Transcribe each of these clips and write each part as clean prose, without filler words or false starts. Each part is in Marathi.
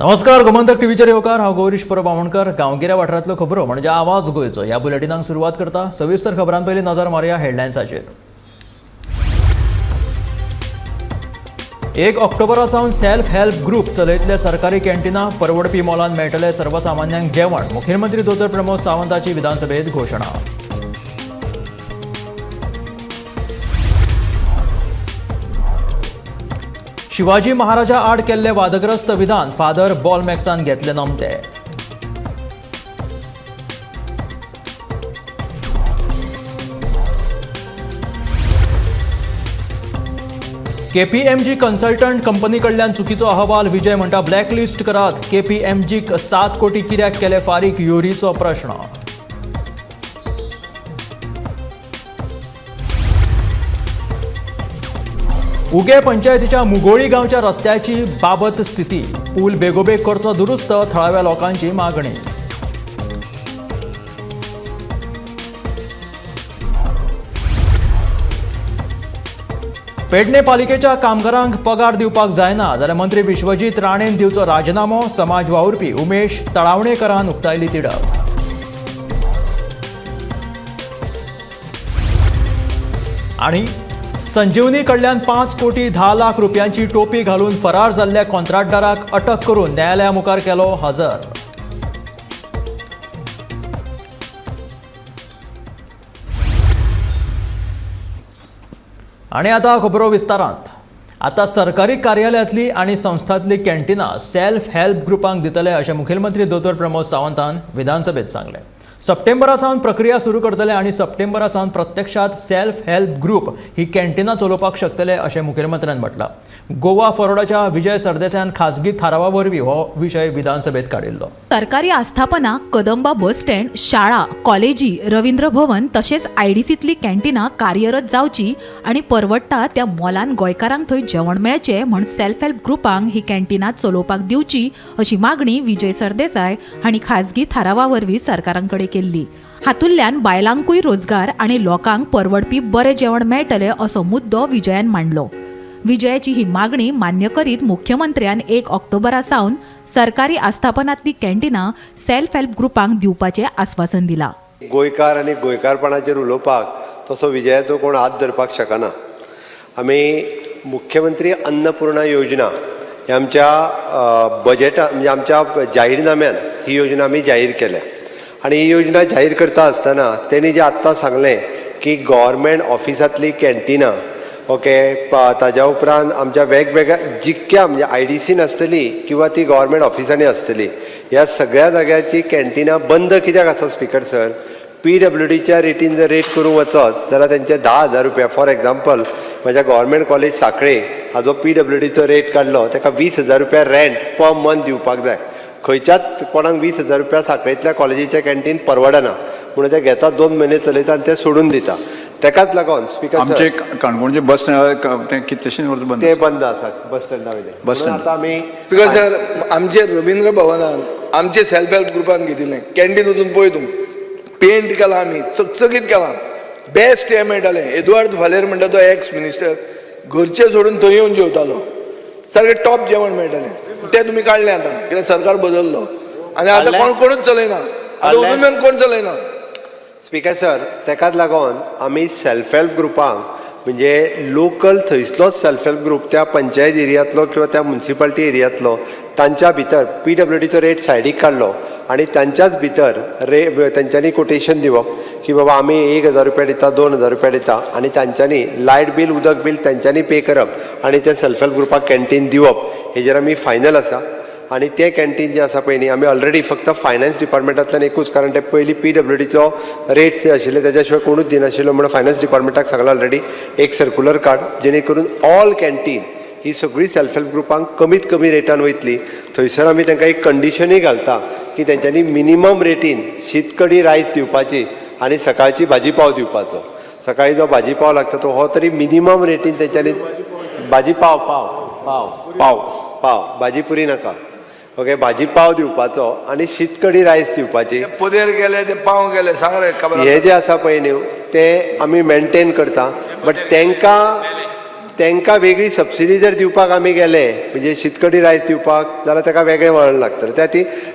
नमस्कार, गोमंतक टीव्हीचे येवकार हांव गौरीश परब आमोणकर. गांवगिऱ्या वाठारांतल्यो खबरो म्हणजे आवाज गोंयचो ह्या बुलेटिनाक सुरवात करता. सविस्तर खबरां पयलीं नजर मारया हेडलायन्साचेर. 1 ऑक्टोबरा सावन सेल्फ हेल्प ग्रुप चलयतले सरकारी कॅन्टीनां परवडपी मोलान मेळटले सर्वसामान्यांक जेवण. मुखेलमंत्री दोतोर प्रमोद सावंताची विधानसभेत घोशणा. शिवाजी महाराजा आड केल्ले वादग्रस्त विधान फादर बॉल मॅक्सान घेतले नमते. केपीएमजी कन्सल्टंट कंपनी कडल्यान चुकीचो अहवाल. विजय म्हणटा ब्लॅकलिस्ट करात. केपीएमजीक 7 कोटी कित्याक केले फारीक, युरीचो प्रश्न. उगे पंचायतीच्या मुगोळी गांवच्या रस्त्याची बाबत स्थिती. पूल बेगोबेग करचो दुरुस्त, थळाव्या लोकांची मागणी. पेडणे पालिकेच्या कामगारांक पगार दिवपाक जायना जाल्यार मंत्री विश्वजीत राणेन दिवचो राजीनामो. समाज वावुरपी उमेश तळावणेकरान उक्तायली तिडक. आणि संजीवनी कडल्यान 5 कोटी 10 लाख रुपयांची टोपी घालून फरार जाल्ल्या कॉन्ट्रॅक्टराक अटक करून न्यायालया मुखार केलो हजर. आणि आता खबरो विस्तारांत. आता सरकारी कार्यालयांतली आणि संस्थांतली कॅन्टीनां सेल्फ हेल्प ग्रुपांक दितले अशें मुखेलमंत्री दोतोर प्रमोद सावंतान विधानसभेत सांगलें. सप्टेंबरा सावन प्रक्रिया सुरू करतले आणि सप्टेंबरा सावन प्रत्यक्षात सेल्फ हेल्प ग्रुप ही कॅन्टीनां चलोवपाक शकतले अशें मुखेलमंत्र्यान म्हटलां. गोवा फॉरवर्डाच्या विजय सरदेसायान खासगी थारावा वरवीं हो विशय विधानसभेत काडिल्लो. सरकारी आस्थापना, कदंबा बस स्टँड, शाळा, कॉलेजी, रवींद्र भवन तशेंच आयडीसीतली कॅन्टीनां कार्यरत जावची आणि परवडटा त्या मोलान गोंयकारांक थंय जेवण मेळचें म्हण सेल्फ हेल्प ग्रुपांक ही कॅन्टीनां चलोवपाक दिवची अशी मागणी विजय सरदेसाय हांणी खासगी थारावा वरवीं सरकारांकडे केल्ली. हातूंतल्यान बायलांकूय रोजगार आणि लोकांक परवडपी बरें जेवण मेळटलें असो मुद्दो विजयान मांडलो. विजयाची ही मागणी मान्य करीत मुख्यमंत्र्यान 1 ऑक्टोबरा सावन सरकारी आस्थापनांतली कॅन्टीनां सेल्फ हेल्प ग्रुपांक दिवपाचें आस्वासन दिलां. गोंयकार आनी गोंयकारपणाचेर उलोवपाक तसो विजयाचो कोण हात धरपाक शकना. आमी मुख्यमंत्री अन्नपूर्णा योजना ही आमच्या बजेटांत म्हणजे आमच्या जाहीरनाम्यान ही योजना आमी जाहीर केल्या. आणि ही योजना जाहीर करता आसतना तेणी जे आत्तां सांगलें की गव्हर्मेंट ऑफिसांतली कॅन्टीनां ताज्या उपरांत आमच्या वेगवेगळ्या जितक्या म्हणजे आयडीसीन आसतली किंवा ती गव्हर्मेंट ऑफिसांनी आसतली ह्या सगळ्या जाग्याची कॅन्टीनां बंद कित्याक आसा स्पिकर सर? PWDच्या रेटीन जर रेट करूंक वचत जाल्यार तेंचे 10,000 रुपया. फॉर एग्जाम्पल म्हज्या गव्हर्मेंट कॉलेज सांखळे हाजो PWDचो रेट काडलो, ताका 20,000 रुपया रेंट पर मंथ दिवपाक जाय. खंयच्याच कोणाक 20,000 रुपया सांखळेंतल्या कॉलेजीचें कॅन्टीन परवडना म्हणून ते घेता, 2 म्हयने चलयता आनी ते सोडून दिता. तेकाच लागून स्पिकर आमचे काणकोणचे बस स्टँड ते बंद आसा बस स्टँडा वयले. बस स्टँड आतां आमी स्पिकर सर आमचे रवींद्र भवनात आमचे सेल्फ हेल्प ग्रुपान घेतिल्लें कॅन्टीन वचून पळय तूं पेंट केला, आमी चकचकीत केला, बेस्ट हें मेळटालें. एदुआर्द फालेर म्हणटा तो एक्स मिनिस्टर घरचे सोडून थंय येवन जेवतालो, सारकें टॉप जेवण मेळटालें. ते तुमी काडलें आतां कित्याक सरकार बदललो आनी आतां कोणूच चलयना, आतां अजून कोण चलयना. स्पिकर सर तेकाच लागून आमी सेल्फ हेल्प ग्रुपांक म्हणजे लोकल थंयसलोच सेल्फ हेल्प ग्रुप त्या पंचायत एरियांतलो किंवा त्या म्युन्सिपालिटी एरियांतलो तांच्या भितर PWDचो रेट सायडीक काडलो आणि तांच्याच भितर तेंच्यांनी कोटेशन दिवप की बाबा आमी 1,000 रुपया दिता, 2,000 रुपया दिता आणि तांच्यांनी लायट बील उदक बील तांच्यांनी पे करप आणि त्या सेल्फ हेल्प ग्रुपाक कॅन्टीन दिवप हेजेर आमी फायनल आसा. आणि ते कॅन्टीन जे आसा पळय न्ही आमी ऑलरेडी फक्त फायनान्स डिपार्टमेंटांतल्यान एकूच, कारण ते पयलीं PWDचो रेट्स जे आशिल्ले तेज्या शिवाय कोणूच दिनाशिल्लो म्हणून फायनान्स डिपार्टमेंटाक सांगला ऑलरेडी एक सर्क्युलर काड जेणे करून ऑल कॅन्टीन ही सगळी सेल्फ हेल्प ग्रुपांक कमीत कमी रेटान वयतली. थंयसर आमी तांकां एक कंडिशनूय घालता की तेंच्यांनी मिनिमम रेटीन शीत कडी रायस दिवपाची आणि सकाळची भाजी पाव दिवपाचो. सकाळी जो भाजी पाव लागता तो हो तरी मिनिमम रेटीन तेंच्यांनी भाजी पाव पाव पाव पाव पाव भाजी पुरी नाका भाजी पाव दिवपाचो आणि शीत कडी रायस दिवपाची. पोदेर गेले ते पाव गेले सांग रे. हे जे आसा पळय न्हू ते आमी मेंटेन करता, बट तांकां तांकां वेगळी सबसिडी जर दिवपाक आमी गेले म्हणजे शीतकडी रायस दिवपाक जाल्यार ताका वेगळें वळण लागतलें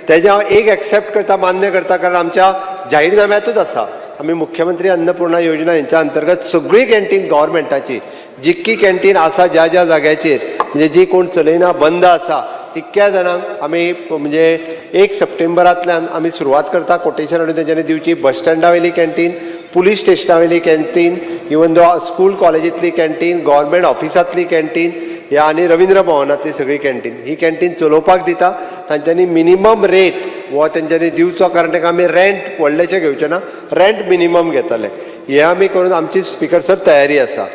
तेजें हांव एक एक्सेप्ट करता मान्य करता कारण आमच्या जाहीरनाम्यातूच आसा आमी मुख्यमंत्री अन्नपूर्णा योजना हेंच्या अंतर्गत सगळी कॅन्टीन गव्हर्मेंटाची जितकी कॅन्टीन आसा ज्या ज्या जाग्याचेर म्हणजे जी कोण चलयना बंद आसा तितक्या जाणांक आमी म्हणजे 1 सप्टेंबरांतल्यान आमी सुरवात करता कोटेशन हाडून तेंच्यांनी दिवची बस स्टँडा वयली कॅन्टीन पुलीस स्टेशना वयली कॅन्टीन इवन दो स्कूल कॉलेजींतली कॅन्टीन गव्हर्मेंट ऑफिसांतली कॅन्टीन ह्या आनी रवींद्र भवनांतली सगळी कॅन्टीन ही कॅन्टीन चलोवपाक दिता तांच्यांनी मिनिमम रेट हो तेंच्यांनी दिवचो कारण ताका आमी रेंट व्हडलेशें घेवचें ना रेंट मिनिमम घेतले हे आमी करून आमची स्पिकर सर तयारी आसा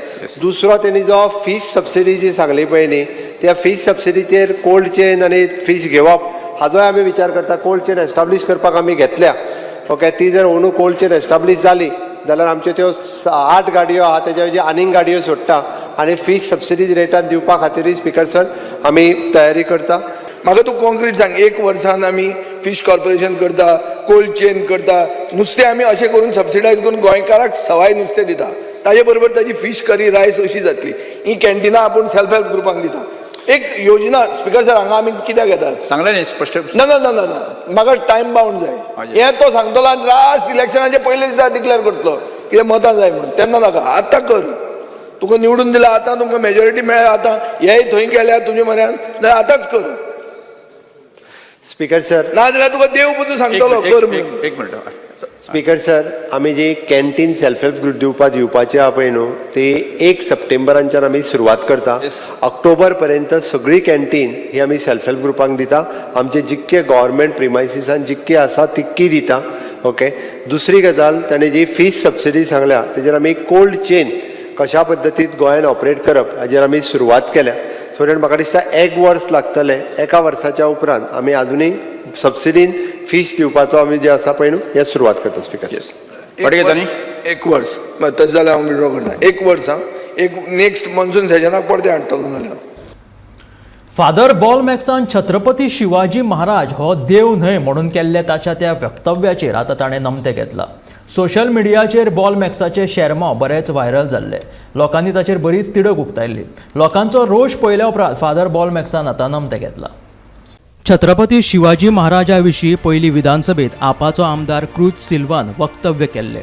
दुसरो तेणी जो फीश सबसिडी जी सांगली पळय न्ही त्या फीश सबसिडीचेर कोल्ड चेन आनी फीश घेवप हाजोय आमी विचार करता कोल्ड चेन एस्टाब्लीश करपाक आमी घेतल्या ओके ती जर अंदू कोल्ड चेन एस्टाब्लीश जाली जाल्यार आमच्यो त्यो 8 गाडयो आहा तेज्या वयची आनीक गाडयो सोडटा आनी फीश सबसिडी रेटान दिवपा खातीरय स्पिकर सर आमी तयारी करता म्हाका तूं कॉन्क्रीट सांग 1 वर्सान आमी फीश कॉर्पोरेशन करता कोल्ड चेन करता नुस्तें आमी अशें करून सबसिडायज करून गोंयकाराक सवाय नुस्तें दिता ताजे बरोबर ताजी फीश करी रायस अशी जातली ही कॅन्टिनां आपूण सेल्फ हेल्प ग्रुपांक दिता एक योजना स्पिकर सर हांगा आमी कित्याक येतात सांगलें न्ही स्पश्ट ना ना ना ना ना म्हाका टायम बाउंड जाय हें तो सांगतलो आनी लास्ट इलेक्शनाचे पयले दिसा डिक्लेअर करतलो कितें मतां जाय म्हणून तेन्ना नाका आतां कर तुका निवडून दिला आतां तुमकां मेजॉरिटी मेळ्ळ्या आतां हेय थंय केल्या तुजे म्हऱ्यान जाल्यार आतांच कर स्पिकर सर ना जाल्यार तुका देव पुतू सांगतलो कर म्हणून एक मिनट स्पिकर सर आमी जी कॅन्टीन सेल्फ हेल्प ग्रुप दिवपाची आहा पळय न्हू ती 1 सप्टेंबरांच्यान आमी सुरवात करता ऑक्टोबर पर्यंत सगळी कॅन्टीन ही आमी सेल्फ हेल्प ग्रुपांक दिता आमचे जितके गव्हर्मेंट प्रिमायसिसान जितकी आसा तितकी दिता ओके दुसरी गजाल ताणें जी फीश सबसिडी सांगल्या तेजेर आमी कोल्ड चेन कशा पद्दतीन गोंयांत ऑपरेट करप हाजेर आमी सुरवात केल्या सो दॅट म्हाका दिसता 1 वर्स लागतलें 1 वर्साच्या उपरांत आमी आजुनूय सबसिडीन फीश दिवपाचो आमी जे आसा पळय न्हू हे सुरवात करता स्पिकर एक वर्स तशें जाल्यार हांव विड्रॉ करता 1 वर्स एक नेक्स्ट मॉन्सून सेशनाक परते हाडटलो नाल्यार फादर बॉल मॅक्सान छत्रपती शिवाजी महाराज हो देव न्हय म्हणून केल्ले ताच्या त्या वक्तव्याचेर आतां ताणें नमतें घेतलां सोशल मिडियाचेर बॉल मॅक्साचे शॅरमाव बरेच व्हायरल जाल्ले लोकांनी ताचेर बरीच तिडक उक्तायल्ली लोकांचो रोश पळयल्या उपरांत फादर बॉल मॅक्सान आतां नमतें घेतलां छत्रपती शिवाजी महाराजा विशीं पयली विधानसभेत आपाचो आमदार क्रूज सिल्वान वक्तव्य केल्लें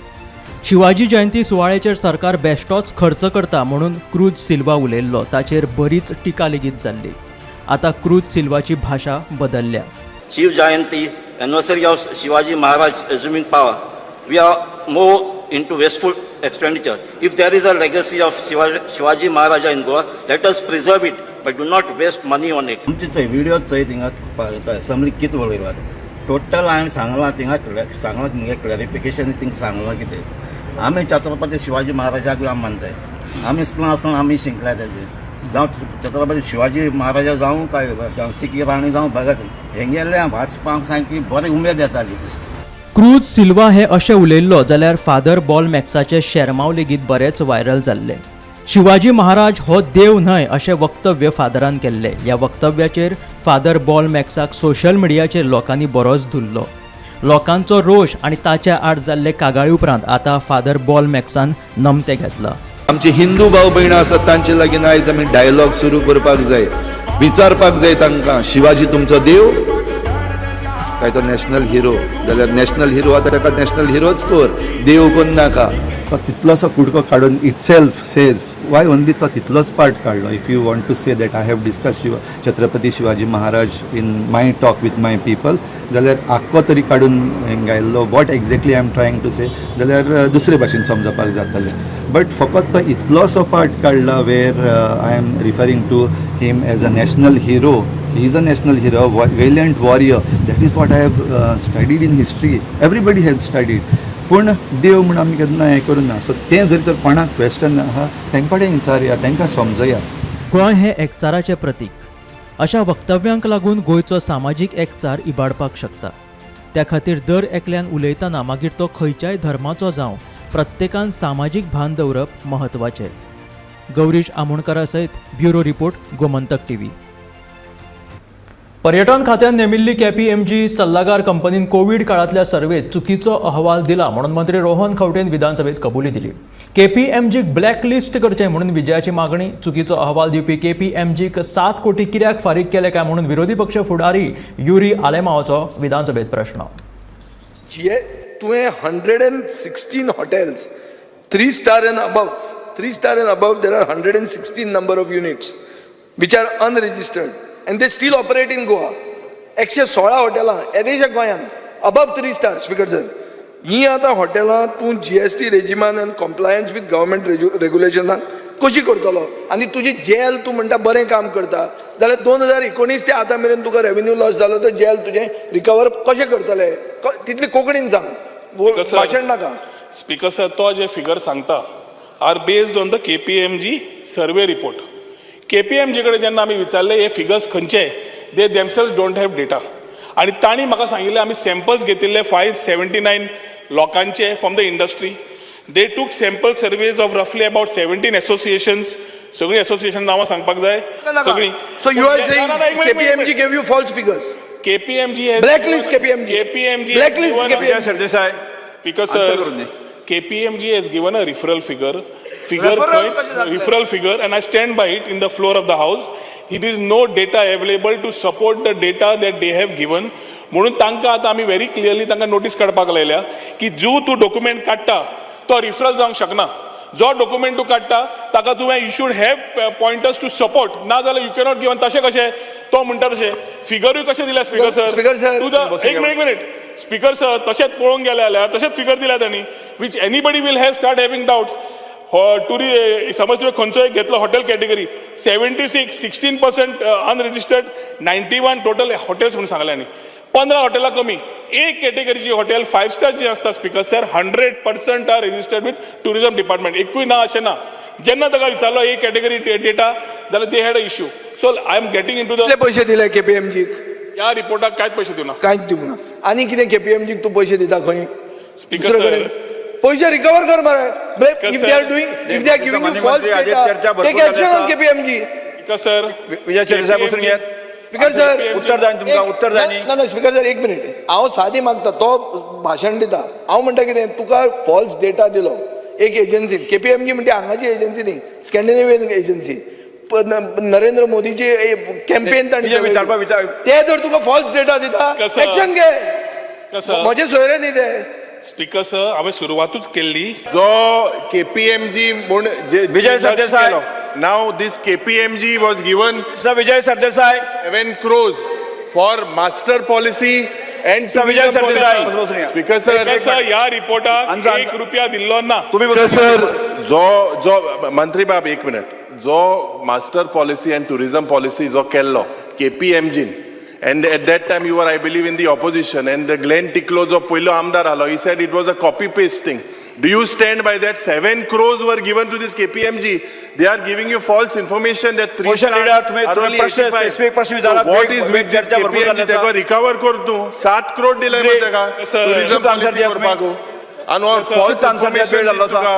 शिवाजी जयंती सुवाळ्याचेर सरकार बेश्टोच खर्च करता म्हणून क्रूज सिल्वा उलयल्लो ताचेर बरीच टिका लेगीत जाल्ली आतां क्रूज सिल्वाची भाशा बदलल्या Shiv Jayanti, anniversary of Shivaji Maharaj assuming power, we are more into wasteful expenditure. If there is a legacy of Shivaji Maharaja in Goa, let us preserve it, but do not waste money on it. आमचे थंय विडियो थंय थिंगा असेंब्ली कितें उलयला टोटल हांवें सांगलां थिंगा सांगलां मुगे क्लॅरिफिकेशन थिंग सांगलां कितें आमी छत्रपती शिवाजी महाराजाक आमी मानताय आमी स्कुलां आसतना आमी शिकल्या तेजे जावं छत्रपती शिवाजी महाराजा जावं काय सिक्की राणी जावं भगत हेंगेल्ले वाचपाक सामकी बरी उमेद येताली क्रूज सिल्वा हे अशें उलयल्लो जाल्यार फादर बॉल मॅक्साचे शॅरमाव लेगीत बरेच व्हायरल जाल्ले शिवाजी महाराज हो देव न्हय अशें वक्तव्य फादरान केल्लें ह्या वक्तव्याचेर फादर बॉल मॅक्साक सोशल मिडियाचेर लोकांनी बरोच धुल्लो लोकांचो रोश आनी ताच्या आड जाल्ले कागाळी उपरांत आतां फादर बॉल मॅक्सान नमतें घेतलां आमची हिंदू भाव भयणां आसात तांचे लागीं आयज आमी डायलॉग सुरू करपाक जाय विचारपाक जाय तांकां शिवाजी तुमचो देव काय तो नॅशनल हिरो जाल्यार नॅशनल हिरो आतां ताका नॅशनल हिरोच कर देव कोण नाका तो तितलोसो कुडको काडून इटसेल्फ सेज वाय ओनली तो तितलोच पार्ट काडलो if you want to say that I have discuss Chhatrapati Shivaji Maharaj in my talk with my people जाल्यार आख्खो तरी काडून गायल्लो what exactly I am trying to say जाल्यार दुसरे भाशेन समजपाक जातालें बट फकत तो इतलोसो पार्ट काडला where I am referring to him as a national hero he is a national hero, valiant warrior. That is what I have studied in history. Everybody has studied. पूण देव म्हणून आमी केन्ना हें करूं ना सो तें जर तर कोणाक क्वेश्चन आहा तांचे कडेन विचारया तांकां समजया गोंय हें एकचाराचें प्रतीक अशा वक्तव्यांक लागून गोंयचो सामाजीक एकचार इबाडपाक शकता त्या खातीर दर एकल्यान उलयतना मागीर तो खंयच्याय धर्माचो जावं प्रत्येकान सामाजीक भान दवरप महत्वाचें गौरीश आमोणकारा सयत ब्युरो रिपोर्ट गोमंतक टीव्ही पर्यटन खात्यान नेमिल्ली KPMG सल्लागार कंपनीन कोविड काळातल्या सर्वेत चुकीचो अहवाल दिला म्हणून मंत्री रोहन खंवटेन विधानसभेत कबुली दिली. KPMGक ब्लॅकलिस्ट करचे म्हणून विजयाची मागणी. चुकीचो अहवाल दिवपी KPMGक 7 कोटी कित्याक फारीक केले काय म्हणून विरोधी पक्ष फुडारी युरी आलेमावाचो विधानसभेत प्रश्न. तुवें 116 hotels, 3 star and above. 3 star and above, there are 116 number of units which are unregistered and they still operate in Goa. 116 हॉटेलां येदेशा गोंयांत above 3 stars, स्पीकर सर. ही आतां हॉटेलां तूं GST रेजिमान आनी कॉम्प्लायन्स विथ गव्हर्मेंट रेग्युलेशनाक कशी करतलो आनी तुजी जेल तूं म्हणटा बरें काम करता जाल्यार 2019 ते आतां मेरेन तुका रेव्हेन्यू लॉस जालो तर जेल तुजें रिकवर कशें करतले तितली कोंकणीन सांग, भाशण नाका. स्पीकर सर, तो जे फिगर सांगता are based on the KPMG survey report. KPMG कडेन जेन्ना आमी विचारले हे फिगर्स खंयचे, they themselves don't have data. आनी तांणी म्हाका सांगिल्लें आमी सॅम्पल्स घेतिल्ले 579 लोकांचे from the industry. They took sample surveys of रफली अबाउट 17 एसोसिएशन्स. सगळीं एसोसिएशन नांवां सांगपाक जाय सगळीं. So you are saying KPMG gave you false figures? KPMG has Blacklist KPMG. Blacklist KPMG. Sardesai Because KPMG has given a referral figure, and I stand by it in the floor of the house. It is no data available to support the data that they have given. म्हणून तांकां आतां आमी व्हेरी क्लियरली तांकां नोटीस काडपाक लायल्या की जो तूं डॉक्युमेंट काडटा तो रिफरल जावंक शकना. जो डॉक्युमेंट तूं काडटा ताका तुवें you should have pointers to support, ना जाल्यार यू कॅनॉट गिवन. तशें कशें तो म्हणटा तशें फिगरूय कशें दिल्या स्पीकर सर. एक मिनिट स्पीकर सर, तशेंच पळोवंक गेले जाल्यार तशेंच फिगर दिल्या तांणी which anybody will have start having doubts. समज तुवें खंयचो एक घेतलो hotel category 76, 16% unregistered, 91 total hotels म्हणून सांगल्यांनी. 15 हॉटेलां कमी. एक कॅटेगरीची हॉटेल 5 स्टार जी आसता speaker sir 100% are registered with tourism department. एकूय ना अशें ना. जेन्ना ताका विचारलो एक कॅटेगरी डेटा जाल्यार they had a issue. So I am getting into the पयशे दिले KPMGक? ह्या रिपोर्टाक कांयच पयशे दिवना. कांयच दिवना. आनी कितें KPMGक तूं पयशे दिता खंय? स्पीकर सर, पयशे रिकवर कर मरे. If they are giving you false data, take action on KPMG. Speaker sir, Vijay Sardesai बसून घेत. स्पीकर सर, उत्तर जाय तुमकां, उत्तर जाय न्ही. ना स्पीकर सर एक मिनिट, हांव सादी मागता. तो भाशण दिता, हांव म्हणटा कितें तुका फॉल्स डेटा दिलो एक एजन्सीन. KPMG म्हणजे हांगाची एजन्सी न्ही, स्कॅन्डिनेवियन एजन्सी. नरेंद्र मोदीची कॅम्पेन ताणी ते जर तुका फॉल्स डेटा दिता एक्शन घे. म्हजे सोयरे न्ही ते. स्पीकर सर, हांवें सुरवातूच केल्ली. जो KPMG म्हूण Vijay Sardesai, now this KPMG was given sir Vijay Sardesai 7 crores for master policy and sir Vijay Sardesai. Speaker sir, ह्या रिपोर्टाक 1 रुपया दिल्लो ना. स्पीकर सर, जो मंत्री बाब एक मिनिट, जो master policy end tourism policy जो केल्लो KPMGन, and at that time you were, I believe, in the opposition, and the Glenn Ticklow जो पयलो आमदार आलो, he said it was a copy paste thing. Do you stand by that? 7 crores were given to this KPMG. They are giving you false information that 3 stars are only 85. So what is with this KPMG? तेका recover कर तूं 7 crore दिले मग तेका tourism policy करपाक and or false information Tuka.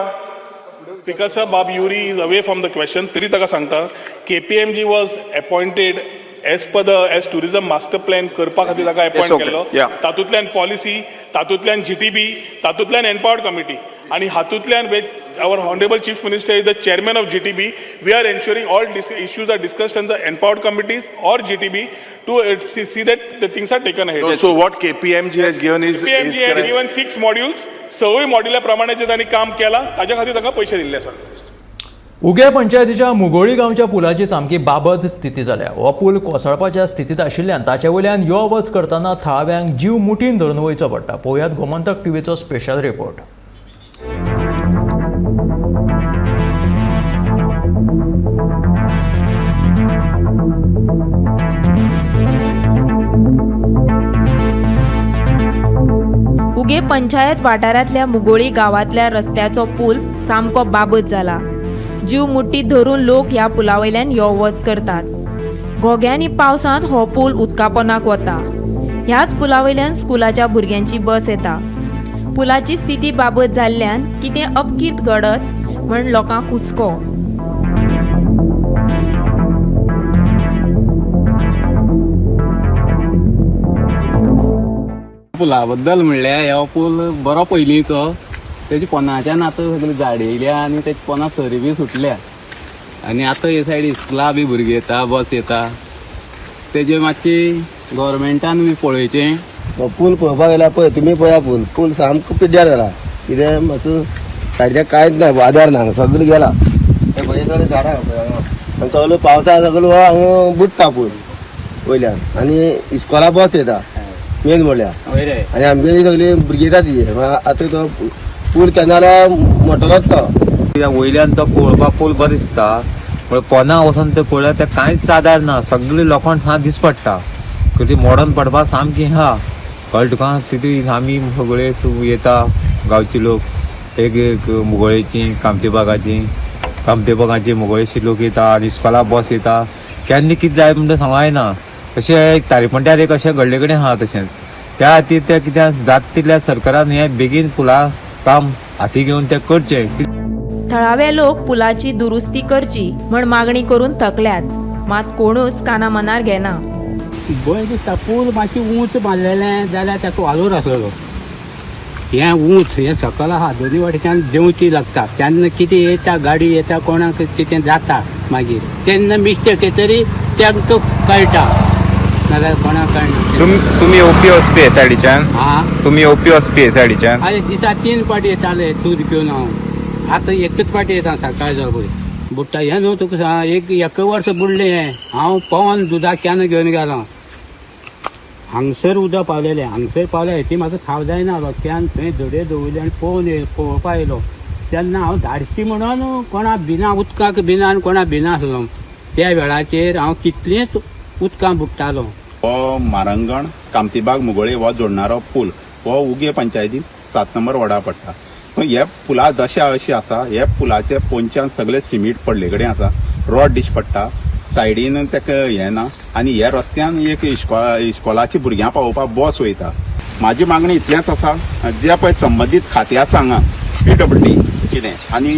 Speaker sir, Bob Yuri is away from the question. तरी ताका सांगता KPMG was appointed as tourism master plan करपा खातीर ताका अपॉइंट केल्लो. तातूंतल्यान पॉलिसी, तातूंतल्यान GTB, तातूंतल्यान एम्पावर्ड कमिटी आणि हातूंतल्यान our honorable chief minister is the chairman of GTB. We are ensuring all issues are discussed in the empowered committees or GTB to see that the things are taken ahead. So what KPMG has given is KPMG has given 6 modules. सगळी मॉड्युला प्रमाणे जे तांणी काम केलां ताच्या खातीर ताका पयशे दिल्ले सर. उगे पंचायतीच्या मुगोळी गांवच्या पुलाची सामकी बाबत स्थिती जाल्या. हो पूल कोसळपाच्या स्थितीत आशिल्ल्यान ताचे वयल्यान यो वच करतना थळाव्यांक जीव मुठीन धरून वयचो पडटा. पळयात गोमंतक टीव्हीचो स्पेशल रिपोर्ट. उगे पंचायत वाठारांतल्या मुगोळी गांवांतल्या रस्त्याचो पूल सामको बाबत जाला. जीव मुठ्ठीत धरून लोक ह्या पुलावयल्यान यो वच करतात. घोग्यांनी पावसांत हो पूल उदकापोंदाक वता. ह्याच पुलावयल्यान स्कुलाच्या भुरग्यांची बस येता. पुलाची स्थिती बाबत जाल्ल्यान कितें अपकीत घडत म्हण लोकांक हुस्को. पुला बद्दल म्हणल्यार हो पूल बरो पयलींचो, तेजी पोनाच्यान आतां सगळी झाड येयल्या आनी तेजी पोना सरी बी सुटल्या आनी आतां हे सायड इस्कुला बी भुरगीं येता, बस येता, तेजे मातशी गव्हर्मेंटान बी पळोवचें. पूल पळोवपाक गेल्यार पळय तुमी पळया पूल सामको पिड्ड्यार जाला. कितें मातसो सायडीक कांयच ना, आदार ना, सगळें गेला. ते पळय सगळें झाडां आनी सगळो पावसा सगळो हांगा बुडटा पूल वयल्यान आनी इस्कॉला बस येता मेन म्हणल्यार आनी आमगे सगळीं भुरगीं येता तिजे. आतां तो पूल केन्ना जाल्यार मोटलोच तो वयल्यान तो पळोवपाक पूल बरो दिसता, पण पोना वचून ते पळयल्यार ते कांयच आदार ना, सगळे लोकांक हा दीस पडटा. ती मोडोन पडपाक सामकी हा कळ्ळें तुका. तितून आमी सगळे येता गांवचे लोक, एक मुगळेची, कामतेबागाची मुगळेची लोक येता आनी इस्कॉला बस येता. केन्ना कितें जाय म्हणटा सांगूंक ना. अशें तारीपणट्यार एक अशें घडले कडेन आहा तशेंच. त्या खातीर ते कित्याक जाता तितल्या सरकारान हें बेगीन पुला काम हाती घेवन तें करचें. थळावे लोक पुलाची दुरुस्ती करची म्हण मागणी करून थकल्यात, मात कोणूच काना मनार घेना. बरें दिसता पूल मातशें उंच बांदलेलें जाल्यार ताका वालोर आसलेलो. हें उंच हें सकल आहा, दोनी वाटेच्यान देंवची लागता. तेन्ना कितें येता, गाडी येता, कोणाक कितें जाता मागीर तेन्ना मिस्टेक तरी तांकां कळटा, नाजाल्यार कोणाक कळना. तुम्ही ओपी वचपी हे सायडीच्यान? हा, तुम्ही ओपी वचपी हे सायडीच्यान? आरे दिसा 3 पाटी येताले दूद घेवन हांव. आतां एकच पाटी येता सकाळ जाव पळय. बुडटा हें न्हू तुका सांग, एक वर्स बुडलें हें. हांव पवन दुदाक कॅन घेवन गेलो. हांगसर उदक पावलेलें, हांगसर पावल्या हेची म्हाका खाव जायना. कॅन थंय धडे दवरले आनी पळोवपा येयलो. तेन्ना हांव धाडची म्हणून कोणा भिना, उदकाक भिना आनी कोणा भिना आसलो. त्या वेळाचेर हांव कितलेंच उदकां बुडटालो. हो मारंगण कामतीबाग मुगळे हो जोडणारो पूल हो उगे पंचायतीन 7 नंबर वॉर्डा पडटा. हे पुला जशें अशें आसा, हे पुलाचे पोंच्यान सगळे सिमीट पडले कडेन आसा, रॉड डिश पडटा, सायडीन तेका हें ना आनी ह्या रस्त्यान एक इस्कॉलाची भुरग्यां पावोवपाक बस वयता. म्हाजी मागणी इतलेंच आसा, जे पळय संबंदीत खात्याक सांगा PWD कितें आनी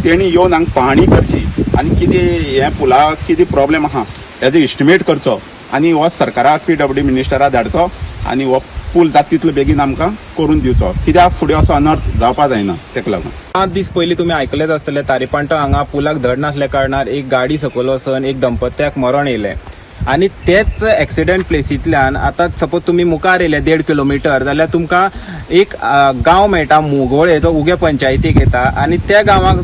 तेणी येवन हांगा पाहणी करची आनी कितें हें पुलाक कितें प्रॉब्लेम आहा हेजो इस्टिमेट करचो आनी हो सरकाराक PWD मिनिस्टराक धाडचो आनी हो पूल जाता तितलो बेगीन आमकां करून दिवचो, कित्याक फुडें असो अनर्थ जावपाक जायना. तेका लागून 5 दीस पयलीं तुमी आयकलेच आसतलें, तारीपणटो हांगा पुलाक धड नासल्या कारणान एक गाडी सकयल वचून एक दंपत्याक मरण येयलें आनी तेच एक्सिडेंट प्लेसींतल्यान आतां सपोज तुमी मुखार येयले 1.5 किलोमिटर जाल्यार तुमकां एक गांव मेळटा मुगोळे, जो उगे पंचायतीक येता आनी त्या गांवाक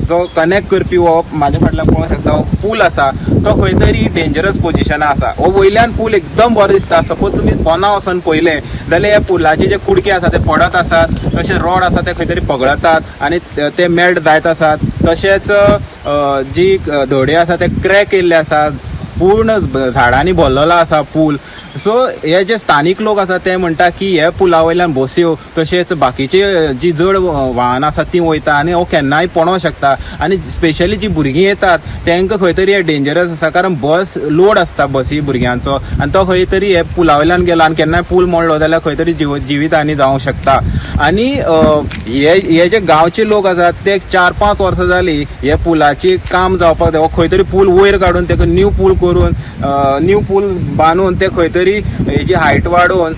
जो कनेक्ट करपी हो म्हाज्या फाटल्यान पळोवंक शकता हो पूल आसा तो खंय तरी डेंजरस पोजिशनाक आसा. हो वयल्यान पूल एकदम बरो दिसता. सपोज तुमी पोना वचून पळयलें जाल्यार ह्या पुलाचे जे कुडके आसा ते पडत आसात, तशें रॉड आसा ते खंय तरी पगळतात आनी ते मेल्ट जायत आसात. तशेंच जी धडे आसा ते क्रॅक येयल्ले आसात, पूर्ण झाडांनी भरलेलो आसा पूल. सो हे जे स्थानीक लोक आसा ते म्हणटा की हे पुला वयल्यान बस्यो तशेंच बाकीचे जी जड वाहनां आसात ती वयता आनी हो केन्नाय पडोंक शकता आनी स्पेशली जी भुरगीं येतात तांकां खंय तरी हे डेंजरस आसा, कारण बस लोड आसता बसी भुरग्यांचो आनी तो खंय तरी हे पुला वयल्यान गेलो आनी केन्नाय पूल मोडलो जाल्यार खंय तरी जिवीत हानी जावंक शकता. आनी हे जे गांवचे लोक आसात ते 4-5 वर्सां जालीं हे पुलाची काम जावपाक जाय. खंय तरी पूल वयर काडून ताका न्यू पूल करून न्यू पूल बांदून ते खंय तरी हेजी हायट वाडोवन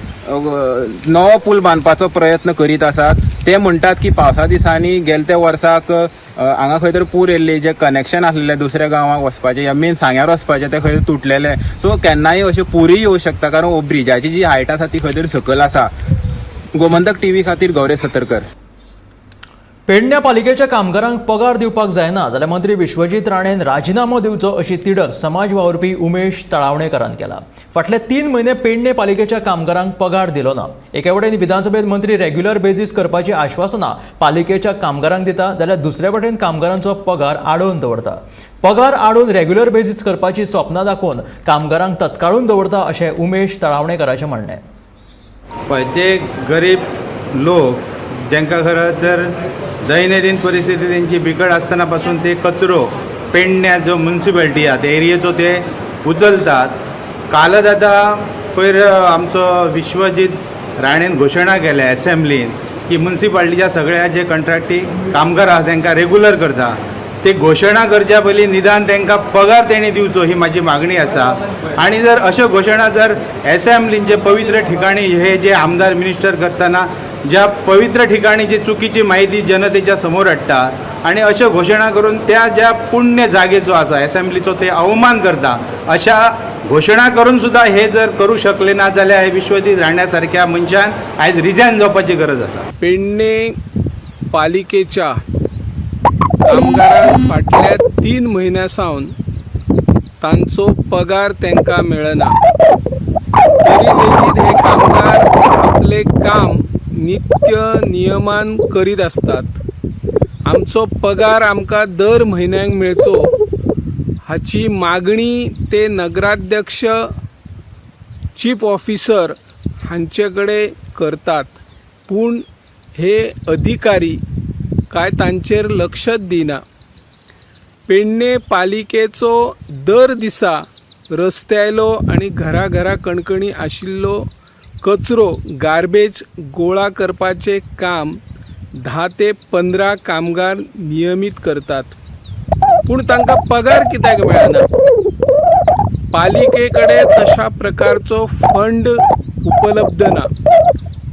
नवो पूल बांदपाचो प्रयत्न करीत आसात. ते म्हणटात की पावसा दिसांनी गेल्या त्या वर्साक हांगा खंय तरी पूर येयल्ली, जे कनेक्शन आसलेले दुसऱ्या गांवाक वचपाचें या मेन सांग्यार वचपाचें ते खंय तुटलेले. सो केन्नाय अशें पूरय येवं शकता, कारण ब्रिजाची जी हायट आसा ती खंय तरी सकयल आसा. गोमंतक TV खातीर गौरेश सतरकर. पेडण्या पालिकेच्या कामगारांक पगार दिवपाक जायना जाल्यार मंत्री विश्वजीत राणेन राजिनामो दिवचो अशी तिडक समाज वावुरपी उमेश तळावणेकरान केला. फाटले 3 म्हयने पेडणे पालिकेच्या कामगारांक पगार दिलो ना. एके वटेन विधानसभेत मंत्री रेग्युलर बेजीस करपाची आश्वासनां पालिकेच्या कामगारांक दिता जाल्यार दुसरे वटेन कामगारांचो पगार आडोवन दवरता. पगार आडोवन रेग्युलर बेजीस करपाची स्वप्नां दाखोवन कामगारांक तत्काळून दवरता अशें उमेश तळावणेकराचें म्हणणें. जे गरीब लोक जांकां खरं तर दैनंदिन परिस्थिती त्यांची बिकट असताना पासून ते कचरो पेडण्या जो म्युन्सिपालिटी आहे त्या एरियेचो ते उचलतात. कालच आता पयर आमचो विश्वजीत राणेन घोशणा केल्या असेंब्लीन की म्युन्सिपालिटीच्या सगळ्या जे कंट्रॅक्टी कामगार आसा तांकां रेग्युलर करता. ते घोशणा करच्या पयलीं निदान तांकां पगार तेणी दिवचो ही म्हाजी मागणी आसा. आनी जर अश्यो घोशणा जर एसेंब्लीचे पवित्र ठिकाणी हे जे आमदार मिनिस्टर करतना ज्या पवित्र ठिकाणी जी चुकीची माहिती जनतेच्या समोर हाडटा आणि अश्यो घोशणा करून त्या ज्या पुण्य जागेचो आसा एसेंब्लीचो ते अवमान करता, अशा घोशणा करून सुद्धा हे जर करू शकले ना जाल्यार हे विश्वजीत राणे सारख्या मनशान आयज रिजायन जावपाची गरज आसा. पेडणे पालिकेच्या कामगारांक फाटल्या 3 म्हयन्यां सावन तांचो पगार तांकां मेळना. तरी लेगीत हे कामगार आपले काम नित्य नियमान करीत असतात. आमचो पगार आमकां दर म्हयन्याक मेळचो हाची मागणी ते नगराध्यक्ष, चीफ ऑफिसर हांचे कडेन करतात. पूण हे अधिकारी काय तांचेर लक्षच दिना. पेडणे पालिकेचो दर दिसा रस्त्यायलो आनी घरा कणकणी आशिल्लो कचरो गार्बेज गोळा करपाचें काम 10 ते 15 कामगार नियमीत करतात. पूण तांकां पगार कित्याक मेळना? पालिके कडेन तशा प्रकारचो फंड उपलब्ध ना.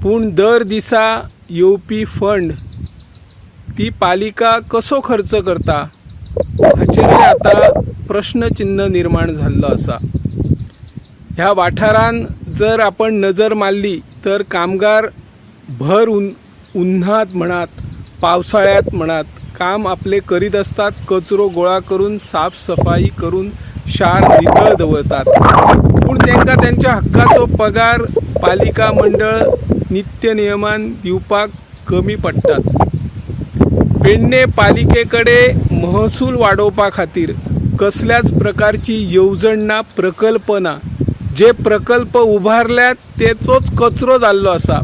पूण दर दिसा येवपी फंड ती पालिका कसो खर्च करता हाचेरूय आतां प्रश्नचिन्ह निर्माण जाल्लो आसा. ह्या वाठारांत जर आपण नजर मारली तर कामगार भर उन्हात म्हणात, पावसाळ्यात म्हणात, काम आपले करीत असतात. कचरो गोळा करून साफसफाई करून शार नितळ दवरतात. पूण तांकां त्यांच्या हक्काचो पगार पालिका मंडळ नित्य नियमान दिवपाक कमी पडटात. पेडणे पालिके कडेन महसूल वाडोवपा खातीर कसल्याच प्रकारची येवजण ना, प्रकल्प ना. जे प्रकल्प उभारल्यात तेचोच कचरो जाल्लो आसा.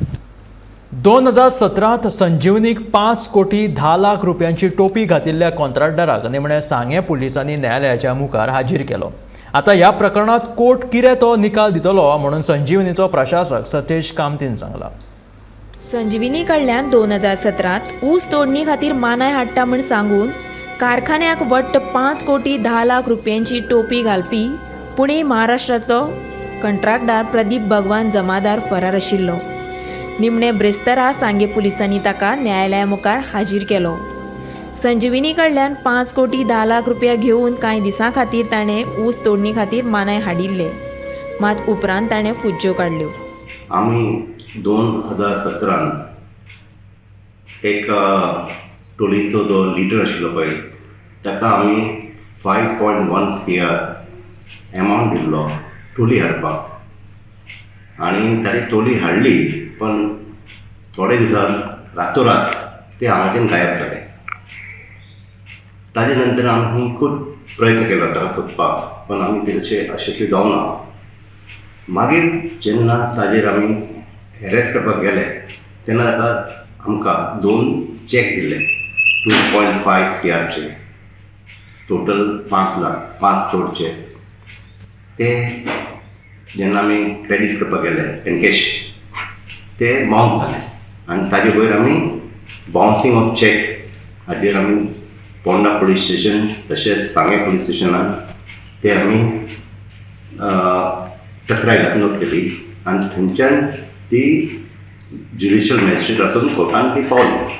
2017 संजीवनीक 5 कोटी 10 लाख रुपयांची टोपी घातिल्ल्या कॉन्ट्रॅक्टराक निमणे सांगे पुलिसांनी न्यायालयाच्या मुखार हाजीर केलो. आता ह्या प्रकरणात कोर्ट कितें तो निकाल दितलो म्हणून संजीवनीचो प्रशासक सतेश कामतीन सांगला. संजीवनी कडल्यान 2017 ऊस तोडणी खातीर मानाय हाडटा म्हूण सांगून कारखान्याक वट्ट 5 कोटी 10 लाख रुपयांची टोपी घालपी पुणे महाराष्ट्राचो कंत्राटदार प्रदीप भगवान जमादार फरार आशिल्लो. निमणे ब्रेस्तारा सांगे पुलिसांनी ताका न्यायालया मुखार हाजीर केलो. संजीवनी कडल्यान 5 कोटी 10 लाख रुपया घेवन कांय दिसां खातीर ताणें ऊस तोडणी खातीर मानाय हाडिल्ले. मात उपरांत ताणें फुज्ज्यो काडल्यो. आमी 2017 एक टोलीचो जो लिडर आशिल्लो पळय ताका आमी 5.1 CR एमावंट दिल्लो टोली हाडपाक. आनी ताणी टोली हाडली पण थोडे दिसान रातोरात ते हांगाच्यान गायब जाले. ताजे नंतर आमी खूब प्रयत्न केलो ताका सोदपाक पण आमी तेचे यशस्वी जावना. मागीर जेन्ना ताजेर आमी एरेस्ट करपाक गेले तेन्ना ताका आमकां 2 चॅक दिले 2.5 CRचे, टोटल 5 करोडचे. ते जेन्ना आमी क्रेडीट करपाक गेले एनकॅश ते बाउन्स जाले आनी ताजे वयर आमी बाउन्सिंग ऑफ चॅक हाजेर आमी पोंडा पुलीस स्टेशन तशेंच सांगे पुलीस स्टेशनान ते आमी तक्रार नोट केली आनी थंयच्यान ती ज्युडिशियल मॅजिस्ट्रेटातून कोर्टान ती पावली.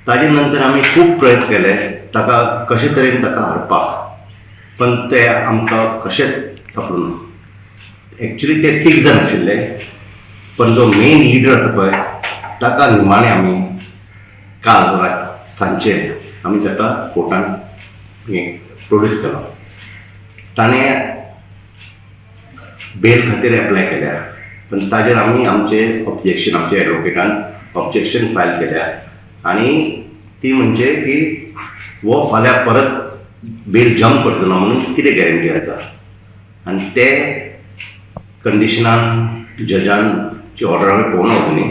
ताजे नंतर आमी खूब प्रयत्न केले ताका कशे तरेन ताका हाडपाक पण ते आमकां कशेंच सापडूना. एक्चुली ते 3 जाण आशिल्ले पण जो मेन लिडर आसा पळय ताका निमाणे आमी काल सांजचे आमी ताका कोर्टान प्रोड्यूस केलो. ताणें बेल खातीर एप्लाय केल्या पण ताजेर आमी आमचे ऑब्जेक्शन आमच्या एडवोकेटान ऑब्जेक्शन फायल केल्या आनी ती म्हणजे की वो फाल्यां परत बेल जंप करचो ना म्हणून कितें गॅरंटी आसा. आनी ते कंडिशनान जजान ऑर्डर आमी पळोवना वचूनी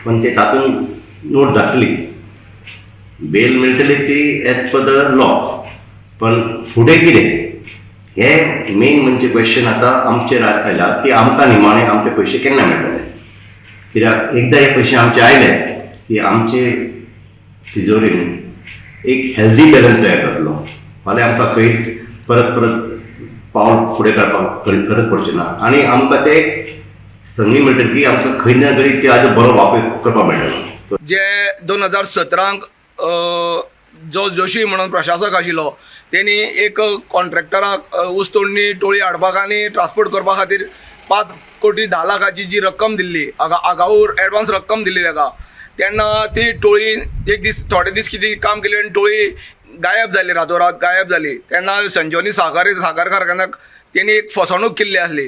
पण ते तातूंत नोट जातली. बेल मेळटली ती एज पर द लॉ पण फुडें कितें हे मेन म्हणजे क्वेश्चन आतां आमचेर आयला की आमकां निमाणे आमचे पयशे केन्ना मेळटले. कित्याक एकदां हे पयशे आमचे आयले की आमचे तिजोरीन एक हेल्दी बॅलन्स तयार जातलो. फाल्यां आमकां खंयच परत पावल फुडें काडपाक गरज पडची ना आनी आमकां ते संदी म्हणटकीर आमकां खंय ना खंय ताजो बरो वापर करपाक मेळटलो. जे 2017 जो जोशी म्हणून प्रशासक आशिल्लो तेणी एक कॉन्ट्रॅक्टराक ऊस तोडणी टोळी हाडपाक आनी ट्रान्सपोर्ट करपा खातीर 5 कोटी 10 लाखाची जी रक्कम दिल्ली आगाऊ एडवान्स रक्कम दिल्ली ताका, तेन्ना ती टोळी एक दीस थोडे दीस कितें काम केलें आनी टोळी गायब जाली, रातोरात गायब जाली. तेन्ना संजीवनी साखर कारखान्याक तेणी एक फसवणूक केल्ली आसली.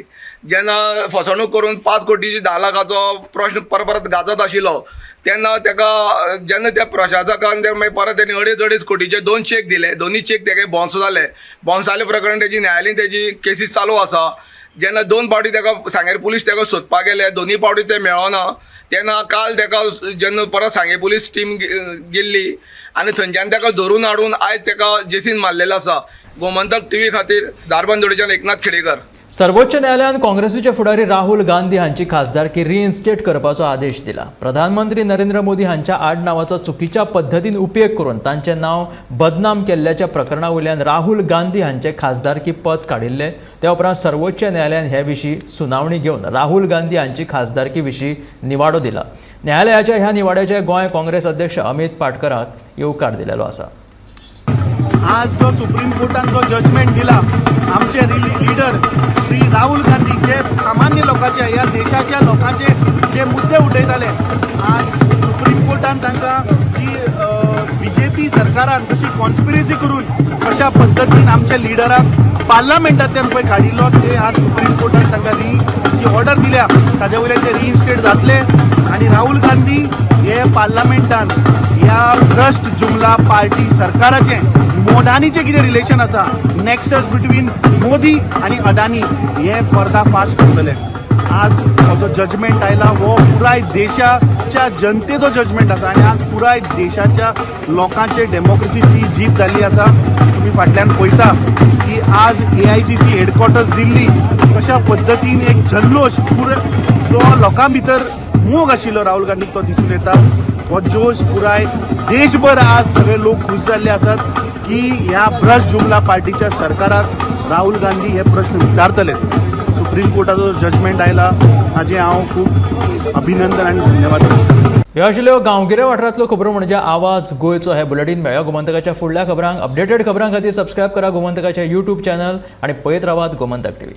जेन्ना फसवणूक करून 5 कोटीची 10 लाखाचो प्रश्न परत गाजत आशिल्लो तेन्ना ताका जेन्ना त्या प्रशासकान परत तेणी 2.5 कोटीचे 2 चेक दिले. दोन्ही चेक तेगे बाउन्स जाले. बाउन्स जाले प्रकरण तेजी न्यायालयान तेजी केसीस चालू आसा. जेन्ना 2 फावटी ताका सांगेर पुलीस ताका सोदपाक गेले, दोन्ही फावटी ते मेळना. तेन्ना काल ताका जेन्ना परत सांगे पुलीस टीम गेल्ली आनी थंयच्यान ताका धरून हाडून आयज ताका जेसीन मारलेलो आसा. गोमंतक टीव्ही खातीर धारबांदोडेच्यान एकनाथ खेडेकर. सर्वोच्च न्यायालयान काँग्रेसीचे फुडारी राहुल गांधी हांची खासदारकी रिइन्स्टेट करपाचो आदेश दिला. प्रधानमंत्री नरेंद्र मोदी हांच्या आडनावाचो चुकीच्या पद्दतीन उपेग करून तांचें नांव बदनाम केल्ल्याच्या प्रकरणा वयल्यान राहुल गांधी हांचे खासदारकी पद काडिल्ले. त्या उपरांत सर्वोच्च न्यायालयान हे विशीं सुनावणी घेवन राहुल गांधी हांची खासदारकी विशीं निवाडो दिला. न्यायालयाच्या ह्या निवाड्याचे गोंय काँग्रेस अध्यक्ष अमित पाटकराक येवकार दिलेलो आसा. आज जो सुप्रीम कोर्टान जो जजमेंट दिला आमचे लिडर श्री राहुल गांधी जे सामान्य लोकांचे ह्या देशाच्या लोकांचे जे मुद्दे उठयताले, आज सुप्रीम कोर्टान तांकां जी BJP सरकारान कशी कॉन्स्पिरसी करून कशा पद्दतीन आमच्या लिडराक पार्लमेंटांतल्यान पळय काडिल्लो ते आज सुप्रीम कोर्टान तांकां जी ऑर्डर दिल्या ताजे वयल्यान ते रिइन्स्टेट जातले आनी राहुल गांधी हे पार्लमेंटान ह्या भ्रष्ट जुमला पार्टी सरकाराचे मोडानीचे कितें रिलेशन आसा, नेक्सस बिटवीन मोदी आनी अडानी हे पर्दाफाश करतले. आज हो जो जजमेंट आयला हो पुराय देशाच्या जनतेचो जजमेंट आसा आनी आज पुराय देशाच्या लोकांचे डेमोक्रेसीची जीत जाल्ली आसा. तुम्ही फाटल्यान पळयता की आज AICC हेडक्वॉर्टर्स दिल्ली कशा पद्दतीन एक जल्लोश जो लोकां भितर मोग आशिल्लो राहुल गांधीक तो दिसून येता. हो जोश पुराय देशभर आज सगळे लोक खुश जाल्ले आसात की ह्या भ्रष्ट जुमला पार्टीच्या सरकाराक राहुल गांधी हे प्रश्न विचारतलेच. सुप्रीम कोर्टाचो जजमेंट आयला हाजे हांव खूब अभिनंदन आनी धन्यवाद करता. ह्यो आशिल्ल्यो गांवगिऱ्या वाठारांतल्यो खबरो म्हणजे आवाज गोंयचो हे बुलेटीन मेळ्ळ्या. गोमंतकाच्या फुडल्या खबरांक अपडेटेड खबरां खातीर सबस्क्रायब करा गोमंतकाच्या YouTube चॅनल आनी पळयत रावात गोमंतक TV.